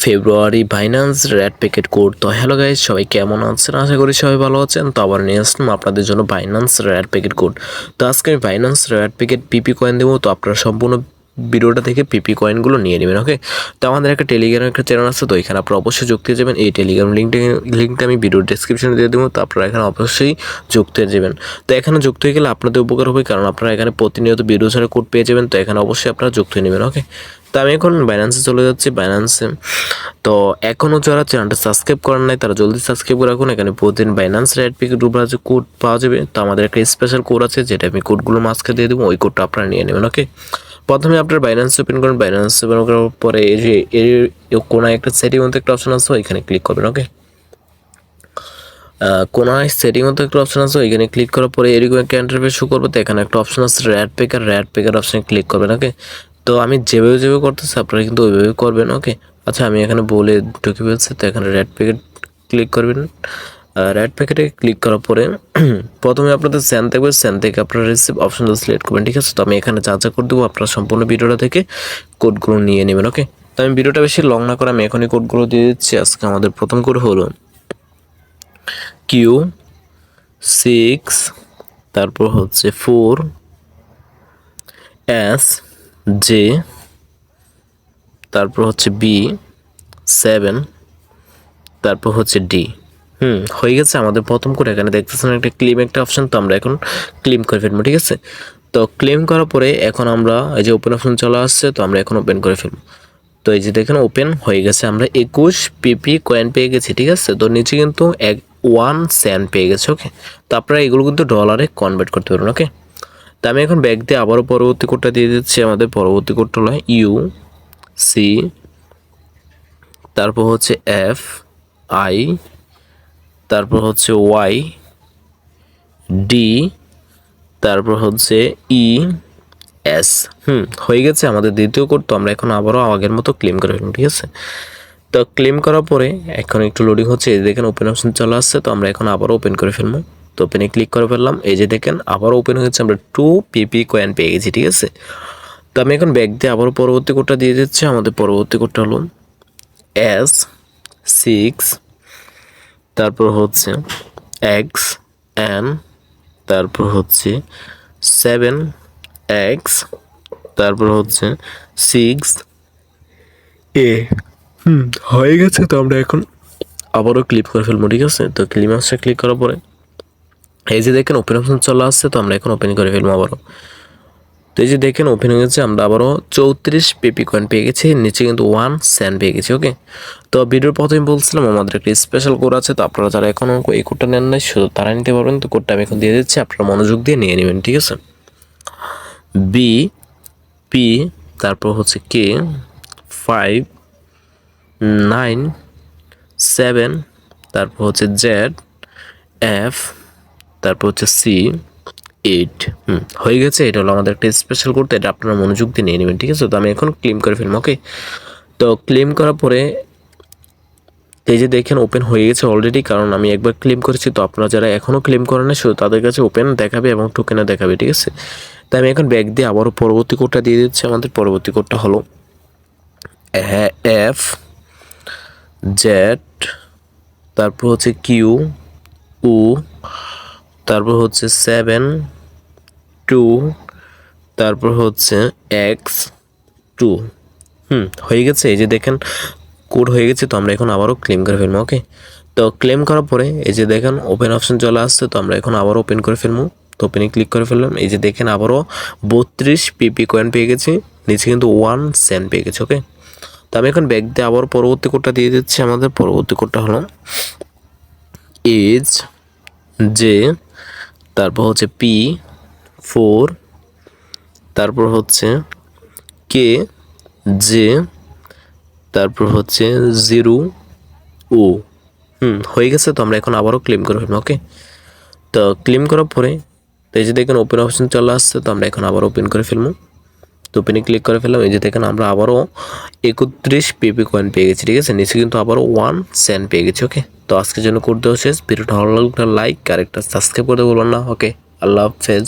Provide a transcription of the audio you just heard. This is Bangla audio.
ফেব্রুয়ারি বাইন্যান্স রেড প্যাকেট কোড। তো হ্যালো গাইস, সবাই কেমন আছেন? আশা করি সবাই ভালো আছেন। তো আবার নিয়ে আসলাম আপনাদের জন্য বাইন্যান্স রেড প্যাকেট কোড। তো আজকে আমি বাইন্যান্স রেড প্যাকেট পিপি কয়েন দেবো। তো আপনারা সম্পূর্ণ ভিডিওটা থেকে পিপি কয়েনগুলো নিয়ে নেবেন। ওকে, তো আমাদের একটা টেলিগ্রামের একটা চ্যানেল আছে, তো এখানে আপনারা অবশ্যই যুক্ত হয়ে যাবেন। এই টেলিগ্রাম লিঙ্কটা আমি ভিডিওর ডেসক্রিপশনে দিয়ে দেবো, তো আপনারা এখানে অবশ্যই যুক্ত হয়ে যাবেন। তো এখানে যুক্ত হয়ে গেলে আপনাদের উপকার হবে, কারণ আপনারা এখানে প্রতিনিয়ত ভিডিও ছাড়া কোড পেয়ে যাবেন। তো এখানে অবশ্যই আপনারা যুক্ত হয়ে নেবেন। ওকে, তো আমি এখন বাইন্যান্সে চলে যাচ্ছি। বাইন্যান্সে তো এখনও যারা চ্যানেলটা সাবস্ক্রাইব করেন নাই তারা জলদি সাবস্ক্রাইব করে রাখুন। এখানে প্রতিদিন বাইন্যান্স রেড প্যাকেট যে কোড পাওয়া যাবে। তো আমাদের একটা স্পেশাল কোড আছে, যেটা আমি কোডগুলো মাস্কে দিয়ে দেবো, ওই কোডটা আপনারা নিয়ে নেবেন। ওকে, প্রথমে আপনার বাইন্যান্স ওপেন করেন। বাইন্যান্স ওপেন করার পরে এই যে কোনায় একটা সেটিং মতো একটা অপশন আছে, এখানে ক্লিক করবেন। ওকে, কোনায় সেটিং মতো একটা অপশন আছে, এখানে ক্লিক করার পরে এরকম একটা ইন্টারফেস শো করবে। তো এখানে একটা অপশন আছে রেড প্যাকেট অপশনে ক্লিক করবেন। ওকে, তো আমি যেভাবে করতেছি আপনারা কিন্তু ওইভাবে করবেন। ওকে, আচ্ছা আমি এখানে বলে ঢুকে ফেলছি। তো এখানে রেড প্যাকেট ক্লিক করবেন। রেড প্যাকেটে ক্লিক করার পরে প্রথমে আপনাদের স্যান থাকবে, স্যান থেকে আপনারা রিসিভ অপশনটা সিলেক্ট করবেন। ঠিক আছে, তো আমি এখানে যা করে দেবো আপনারা সম্পূর্ণ ভিডিওটা থেকে কোডগুলো নিয়ে নেবেন। ওকে, তো আমি ভিডিওটা বেশি লং না করে আমি এখনই কোডগুলো দিয়ে দিচ্ছি। আজকে আমাদের প্রথম কোড হলো Q6, তারপর হচ্ছে 4, SJ, তারপর হচ্ছে B7, তারপর হচ্ছে D। হয়ে গেছে আমাদের প্রথম করে। এখানে দেখতেছেন একটা ক্লেম একটা অপশন, তো আমরা এখন ক্লেম করে ফেলবো। ঠিক আছে, তো ক্লেম করার পরে এখন আমরা এই যে ওপেন অপশন চলে আসছে, তো আমরা এখন ওপেন করে ফেলবো। তো এই যে দেখেন ওপেন হয়ে গেছে, আমরা 21 পিপি কয়েন পেয়ে গেছি। ঠিক আছে, তো নিচে কিন্তু 1 সেন্ট পেয়ে গেছে। ওকে, তো আপনারা এগুলো কিন্তু ডলারে কনভার্ট করতে পারবেন। ওকে, তো আমি এখন ব্যাক দিয়ে আবারও পরবর্তী কোডটা দিয়ে দিচ্ছি। আমাদের পরবর্তী কোডটা হলো UC, তারপর হচ্ছে FI, তারপর হচ্ছে YD, তারপর হচ্ছে ES। হয়ে গেছে আমাদের দ্বিতীয় কোড। তো আমরা এখন আবারও আগের মতো ক্লেম করে ফেলবো। ঠিক আছে, তো ক্লেম করার পরে এখন একটু লোডিং হচ্ছে। এই দেখেন ওপেন অপশন চলে আসছে, তো আমরা এখন আবারও ওপেন করে ফেলবো। তো ওপেনে ক্লিক করে ফেললাম। এই যে দেখেন আবারও ওপেন হয়েছে, আমরা 2 পিপি কয়েন পেয়ে গেছি। ঠিক আছে, তো আমি এখন ব্যাক দিয়ে আবারও পরবর্তী কোডটা দিয়ে দিচ্ছি। আমাদের পরবর্তী কোডটা হলো S6, তারপর হচ্ছে XN, তারপর হচ্ছে 7X, তারপর হচ্ছে 6A। হয়ে গেছে, তো আমরা এখন আবারও ক্লিক করে ফেলবো। ঠিক আছে, তো ক্লিক আসছে, ক্লিক করার পরে এই যে দেখেন ওপেন অপশন চলে আসছে, তো আমরা এখন ওপেন করে ফেলবো আবারও। তো এই যে দেখেন ওপেন হয়ে গেছে, আমরা আবারও 34 পেপি কয়েন পেয়ে গেছি। নিচে কিন্তু 1 সেন্ট পেয়ে গেছি। ওকে, তো ভিডিওর প্রথমে বলছিলাম আমাদের একটা স্পেশাল কোড আছে, তো আপনারা যারা এখনও এই কোডটা নেন নাই শুধু তারা নিতে পারবেন। তো কোডটা আমি এখন দিয়ে দিচ্ছি, আপনারা মনোযোগ দিয়ে নিয়ে নেবেন। ঠিক আছে, BP, তারপর হচ্ছে K597, তারপর হচ্ছে ZF, তারপর হচ্ছে C8। হয়ে গেছে, এটা হলো আমাদের একটা স্পেশাল কোড, এটা আপনারা মনোযোগ দিয়ে নিয়ে নেবেন। ঠিক আছে, তো আমি এখন ক্লেম করে ফেলবো। ওকে, তো ক্লেম করার পরে এই যে দেখেন ওপেন হয়ে গেছে অলরেডি, কারণ আমি একবার ক্লেম করেছি। তো আপনারা যারা এখনও ক্লেম করেন না শুধু তাদের কাছে ওপেন দেখাবে এবং টোকেনও দেখাবে। ঠিক আছে, তাই আমি এখন ব্যাক দিয়ে আবারও পরবর্তী কোডটা দিয়ে দিচ্ছি। আমাদের পরবর্তী কোডটা হলো FZ, তারপর হচ্ছে QU, তারপর হচ্ছে 72, তারপর হচ্ছে X2। হয়ে গেছে, এই যে দেখেন কোড হয়ে গেছে। তো আমরা এখন আবারও ক্লেম করে ফেলবো। ওকে, তো ক্লেম করার পরে এই যে দেখেন ওপেন অপশন চলে আসছে, তো আমরা এখন আবারও ওপেন করে ফেলবো। তো ওপেনে ক্লিক করে ফেললাম। এই যে দেখেন আবারও 32 পিপি কয়েন পেয়ে গেছি। নিচে কিন্তু 1 সেন্ট পেয়ে গেছে। ওকে, তো আমি এখন ব্যাক দিয়ে আবার পরবর্তী কোডটা দিয়ে দিচ্ছি। আমাদের পরবর্তী কোডটা হলো HJ, তারপর হচ্ছে P4, তারপর হচ্ছে KJ, তারপর হচ্ছে 0O। হয়ে গেছে, তো আমরা এখন আবারও ক্লেম করে ফেলবো। ওকে, তো ক্লেম করার পরে এই যে দেখেন ওপেন অপশন চলে আসছে, তো আমরা এখন আবার ওপেন করে ফেলবো। তো ওপেনে ক্লিক করে ফেললাম। এই যে দেখেন আমরা আবারও 31 পিপি কয়েন পেয়ে গেছি। ঠিক আছে, নিচে কিন্তু আবারও 1 সেন্ট পেয়ে গেছি। ওকে, তো আজকের জন্য কোড দেওয়া শেষ। ভিডিওটা ভালো লাগলে লাইক আর একটা সাবস্ক্রাইব করতে বলবেন না। ওকে, আল্লাহ হাফেজ।